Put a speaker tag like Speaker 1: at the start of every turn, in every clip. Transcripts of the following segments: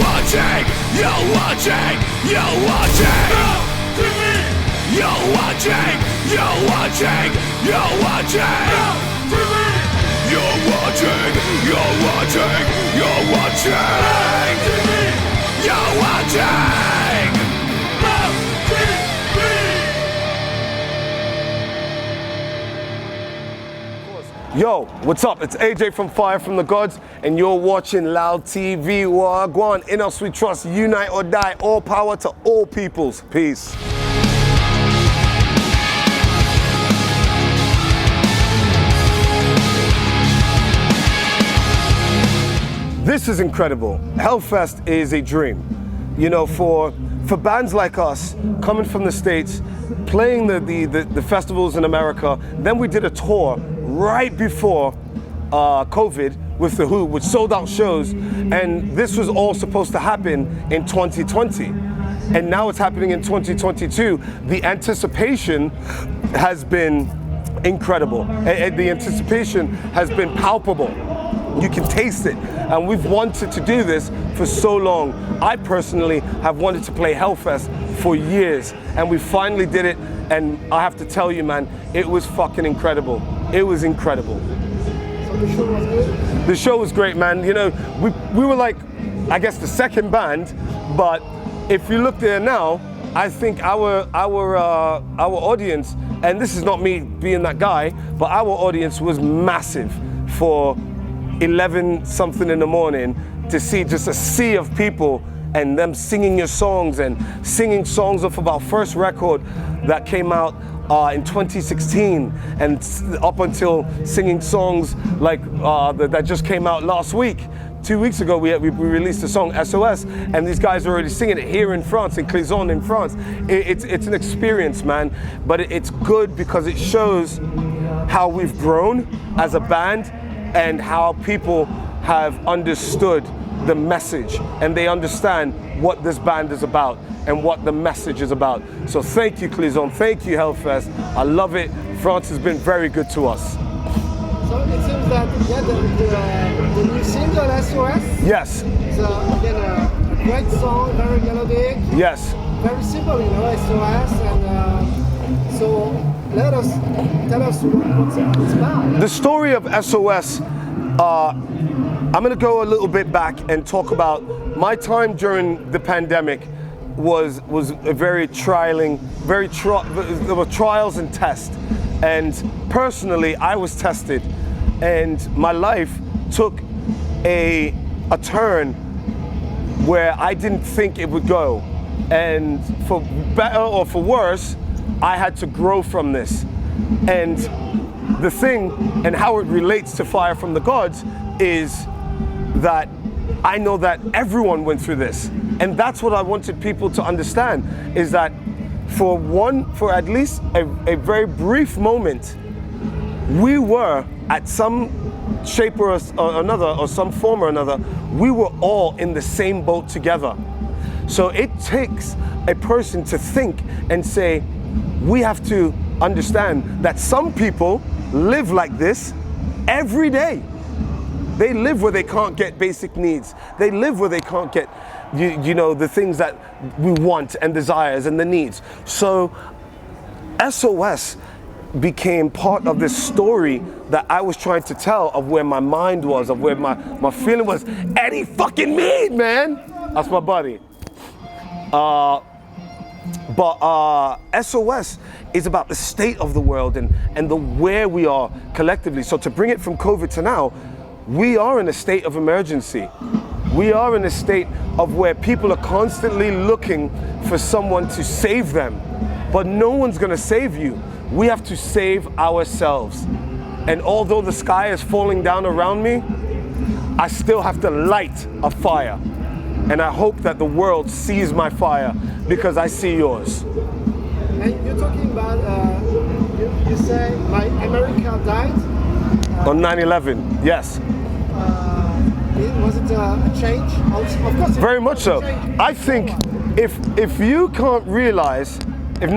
Speaker 1: watching, you're watching, you're watching. You're watching, you're watching, you're watching. You're watching, you're watching, you're watching. You're watching.
Speaker 2: Yo, what's up? It's AJ from Fire from the Gods, and you're watching Loud TV. Wagwan, in us we trust, unite or die. All power to all peoples. Peace. This is incredible. Hellfest is a dream. You know, for bands like us, coming from the States, playing the festivals in America, then we did a tour right before COVID with The Who, which sold out shows, and this was all supposed to happen in 2020. And now it's happening in 2022. The anticipation has been incredible. The anticipation has been palpable. You can taste it. And we've wanted to do this for so long. I personally have wanted to play Hellfest for years, and we finally did it. And I have to tell you, man, it was fucking incredible. It was incredible.
Speaker 3: So the show was good?
Speaker 2: The show was great, man. You know, we were like, I guess, the second band, but if you look there now, I think our audience, and this is not me being that guy, but our audience was massive for 11 something in the morning to see just a sea of people and them singing your songs and singing songs off of our first record that came out in 2016, and up until singing songs like that just came out last week. 2 weeks ago, we released a song, SOS, and these guys are already singing it here in France, in Clisson in France. It's an experience, man, but it's good because it shows how we've grown as a band and how people have understood the message, and they understand what this band is about and what the message is about. So thank you, Clisson, thank you, Hellfest. I love it. France has been very good to us.
Speaker 3: So it seems that the new single, SOS,
Speaker 2: Yes.
Speaker 3: is again a great song, very melodic,
Speaker 2: Yes.
Speaker 3: very simple, you know, SOS, and so tell us what's it's about.
Speaker 2: The story of SOS, I'm gonna go a little bit back and talk about my time during the pandemic was a very trialing, there were trials and tests. And personally, I was tested, and my life took a turn where I didn't think it would go. And for better or for worse, I had to grow from this. And the thing, and how it relates to Fire from the Gods, is that I know that everyone went through this. And that's what I wanted people to understand, is that for at least a very brief moment, we were at some shape or another, or some form or another, we were all in the same boat together. So it takes a person to think and say, we have to understand that some people live like this every day. They live where they can't get basic needs. They live where they can't get, you know, the things that we want and desires and the needs. So SOS became part of this story that I was trying to tell, of where my mind was, of where my feeling was. Eddie fucking Mead, man. That's my buddy. But SOS is about the state of the world and the where we are collectively. So to bring it from COVID to now, we are in a state of emergency. We are in a state of where people are constantly looking for someone to save them. But no one's gonna save you. We have to save ourselves. And although the sky is falling down around me, I still have to light a fire. And I hope that the world sees my fire, because I see yours.
Speaker 3: And you're talking about, you say, my America died?
Speaker 2: On 9/11, yes.
Speaker 3: Was it a change? Of course.
Speaker 2: Very much so. I think if you can't realize, if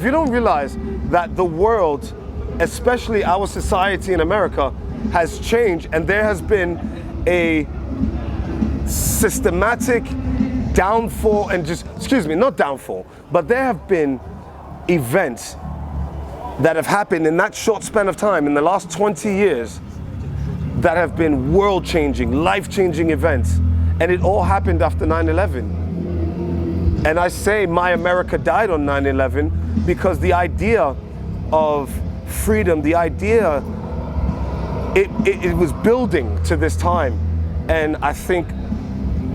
Speaker 2: you don't realize that the world, especially our society in America, has changed, and there has been systematic downfall and just, excuse me, not downfall, but there have been events that have happened in that short span of time in the last 20 years that have been world-changing, life-changing events. And it all happened after 9/11. And I say my America died on 9/11 because the idea of freedom, the idea, it was building to this time. And I think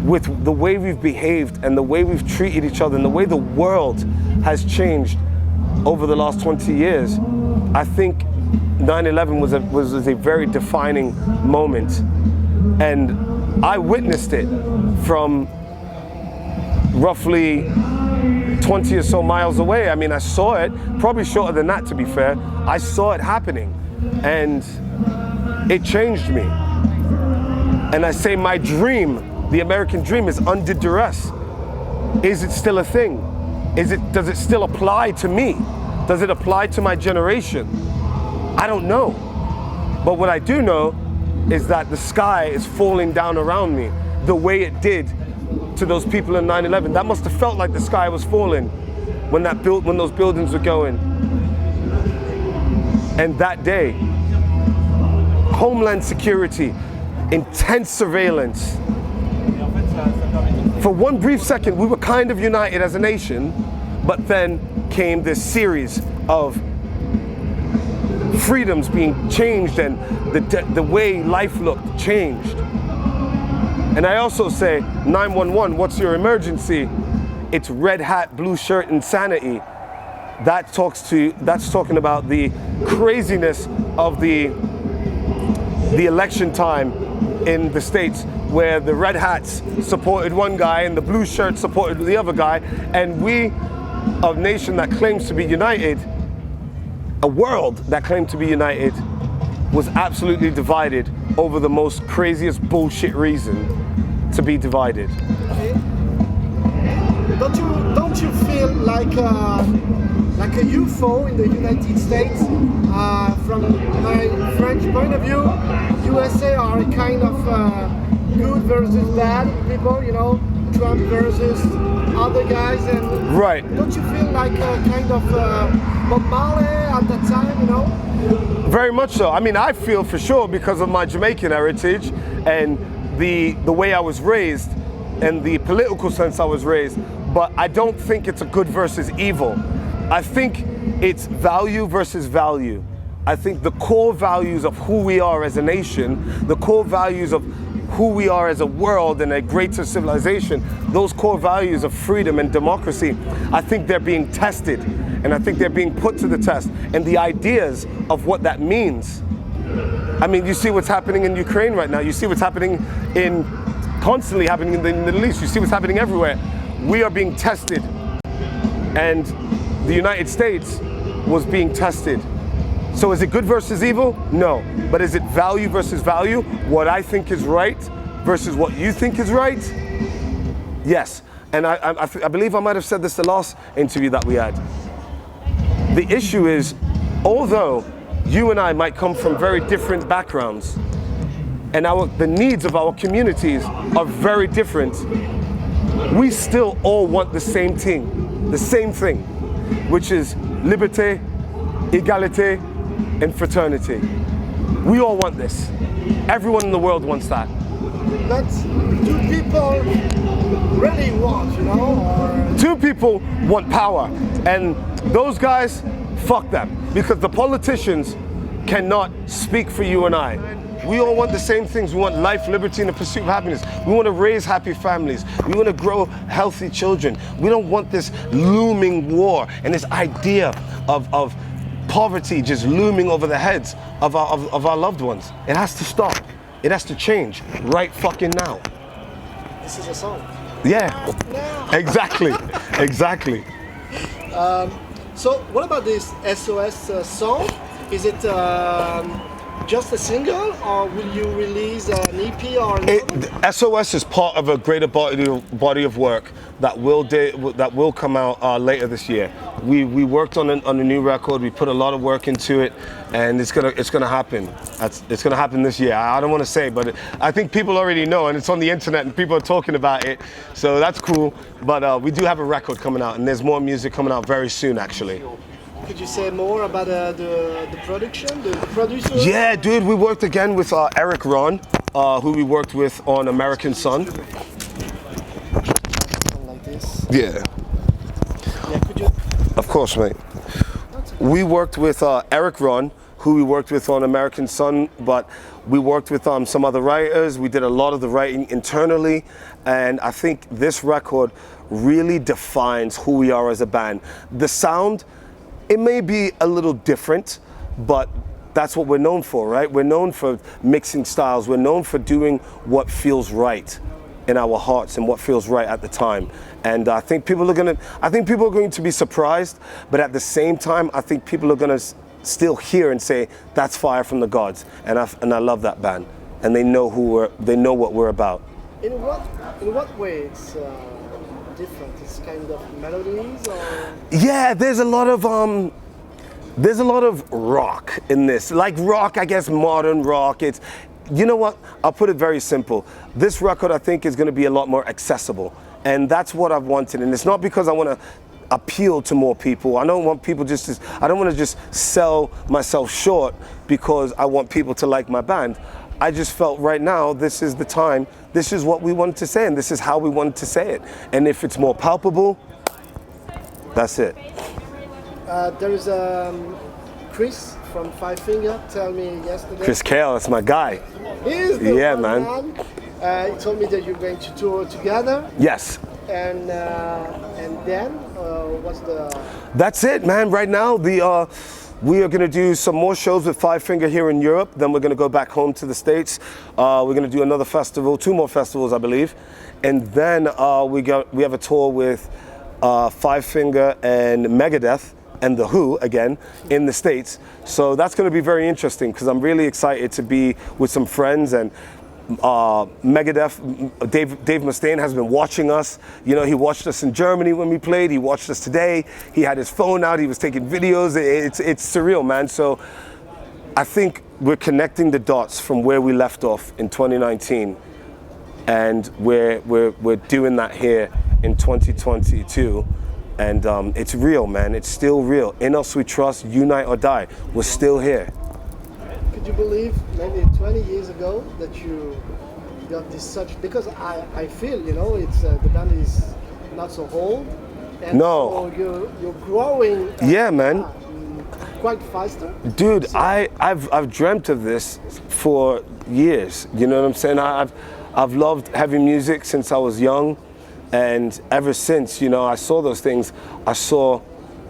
Speaker 2: with the way we've behaved and the way we've treated each other and the way the world has changed over the last 20 years, I think 9/11 was a very defining moment. And I witnessed it from roughly 20 or so miles away. I mean, I saw it, probably shorter than that to be fair. I saw it happening and it changed me. And I say my dream, the American dream, is under duress. Is it still a thing? Does it still apply to me? Does it apply to my generation? I don't know. But what I do know is that the sky is falling down around me the way it did to those people in 9/11. That must have felt like the sky was falling when those buildings were going. And that day, Homeland Security, intense surveillance. For one brief second, we were kind of united as a nation, but then came this series of freedoms being changed and the way life looked changed. And I also say 911, what's your emergency? It's red hat, blue shirt insanity. That's talking about the craziness of the election time in the States, where the red hats supported one guy and the blue shirts supported the other guy, and we, a nation that claims to be united, a world that claimed to be united, was absolutely divided over the most craziest bullshit reason to be divided.
Speaker 3: Don't you feel like a UFO in the United States? From my French point of view, USA are kind of good versus bad people, you know, Trump versus other guys, and
Speaker 2: right.
Speaker 3: Don't you feel like a kind of Bob Marley at that time, you know?
Speaker 2: Very much so. I mean, I feel for sure because of my Jamaican heritage and the way I was raised and the political sense I was raised, but I don't think it's a good versus evil. I think it's value versus value. I think the core values of who we are as a nation, the core values of who we are as a world and a greater civilization, those core values of freedom and democracy, I think they're being tested, and I think they're being put to the test. And the ideas of what that means. I mean, you see what's happening in Ukraine right now. You see what's happening constantly happening in the Middle East. You see what's happening everywhere. We are being tested. And the United States was being tested. So is it good versus evil? No. But is it value versus value? What I think is right versus what you think is right? Yes. And I believe I might have said this the last interview that we had. The issue is, although you and I might come from very different backgrounds and the needs of our communities are very different, we still all want the same thing, which is liberté, égalité, and fraternity. We all want this. Everyone in the world wants that.
Speaker 3: But do people really want, you know? Or...
Speaker 2: Two people want power, and those guys, fuck them, because the politicians cannot speak for you and I. We all want the same things. We want life, liberty, and the pursuit of happiness. We want to raise happy families. We want to grow healthy children. We don't want this looming war and this idea of poverty just looming over the heads of our loved ones. It has to stop. It has to change right fucking now.
Speaker 3: This is a song.
Speaker 2: Yeah,
Speaker 3: Now.
Speaker 2: exactly.
Speaker 3: So what about this SOS song? Is it just a single, or will you release an EP or an album?
Speaker 2: SOS is part of a greater body of work that will come out later this year. We worked on a new record. We put a lot of work into it, and it's gonna happen. It's gonna happen this year. I don't want to say, but I think people already know, and it's on the internet, and people are talking about it. So that's cool. But we do have a record coming out, and there's more music coming out very soon, actually.
Speaker 3: Could you say more about the production, the producer?
Speaker 2: Yeah, dude, we worked again with Eric Ron, who we worked with on American Son.
Speaker 3: Something like this.
Speaker 2: Yeah.
Speaker 3: Yeah, could you?
Speaker 2: Of course, mate. We worked with Eric Ron, who we worked with on American Son, but we worked with some other writers. We did a lot of the writing internally, and I think this record really defines who we are as a band. The sound, it may be a little different, but that's what we're known for, right? We're known for mixing styles. We're known for doing what feels right in our hearts and what feels right at the time. And I think people are going to be surprised, but at the same time, I think people are going to still hear and say, that's Fire from the Gods. And I love that band. And they know what we're about.
Speaker 3: In what way it's different? It's kind of melodies, or?
Speaker 2: Yeah, there's a lot of rock in this. Like rock, I guess, modern rock. It's, you know what? I'll put it very simple. This record, I think, is going to be a lot more accessible, and that's what I've wanted. And it's not because I want to appeal to more people. I don't want people I don't want to just sell myself short because I want people to like my band. I just felt right now, this is the time, this is what we wanted to say, and this is how we wanted to say it. And if it's more palpable, that's it.
Speaker 3: There is Chris from Five Finger tell me yesterday.
Speaker 2: Chris Kale, that's my guy.
Speaker 3: He's the
Speaker 2: Yeah,
Speaker 3: one
Speaker 2: man.
Speaker 3: He told me that you're going to tour together.
Speaker 2: Yes.
Speaker 3: And then what's the?
Speaker 2: That's it, man. Right now, we are going to do some more shows with Five Finger here in Europe. Then we're going to go back home to the States. We're going to do another festival, 2 more festivals, I believe. And then we have a tour with Five Finger and Megadeth and The Who again in the States. So that's going to be very interesting because I'm really excited to be with some friends. And Megadeth, Dave Mustaine has been watching us. You know, he watched us in Germany when we played. He watched us today. He had his phone out. He was taking videos. It's surreal, man. So I think we're connecting the dots from where we left off in 2019, and we're doing that here in 2022. And it's real, man. It's still real. In us we trust. Unite or die. We're still here.
Speaker 3: Could you believe maybe 20 years ago that you got this such? Because I feel, you know, it's the band is not so old, and
Speaker 2: no,
Speaker 3: so you're growing.
Speaker 2: Yeah, man.
Speaker 3: Quite faster.
Speaker 2: Dude, so, I've dreamt of this for years. You know what I'm saying? I've loved heavy music since I was young, and ever since, you know, I saw those things. I saw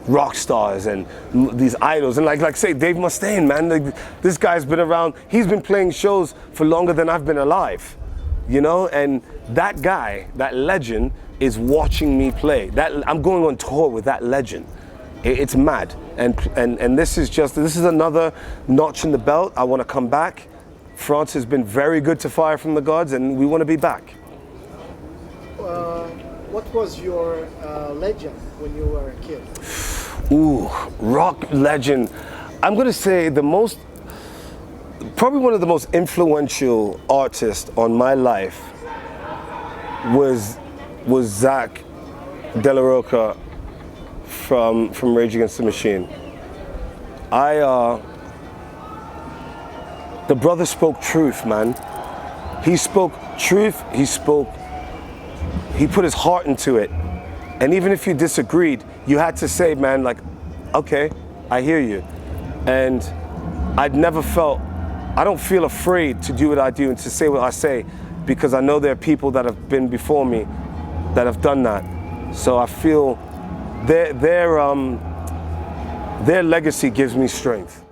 Speaker 2: rock stars and these idols, and like say Dave Mustaine, man, this guy's been around. He's been playing shows for longer than I've been alive, you know. And that guy, that legend, is watching me play. I'm going on tour with that legend. It's mad, and this is another notch in the belt. I want to come back. France has been very good to Fire from the Gods, and we want to be back.
Speaker 3: What was your legend when you were a kid?
Speaker 2: Ooh, rock legend. I'm gonna say probably one of the most influential artists on my life was Zach De La Rocha from Rage Against the Machine. The brother spoke truth, man. He spoke truth. He put his heart into it. And even if you disagreed, you had to say, man, like, okay, I hear you. And I don't feel afraid to do what I do and to say what I say, because I know there are people that have been before me that have done that. So I feel their legacy gives me strength.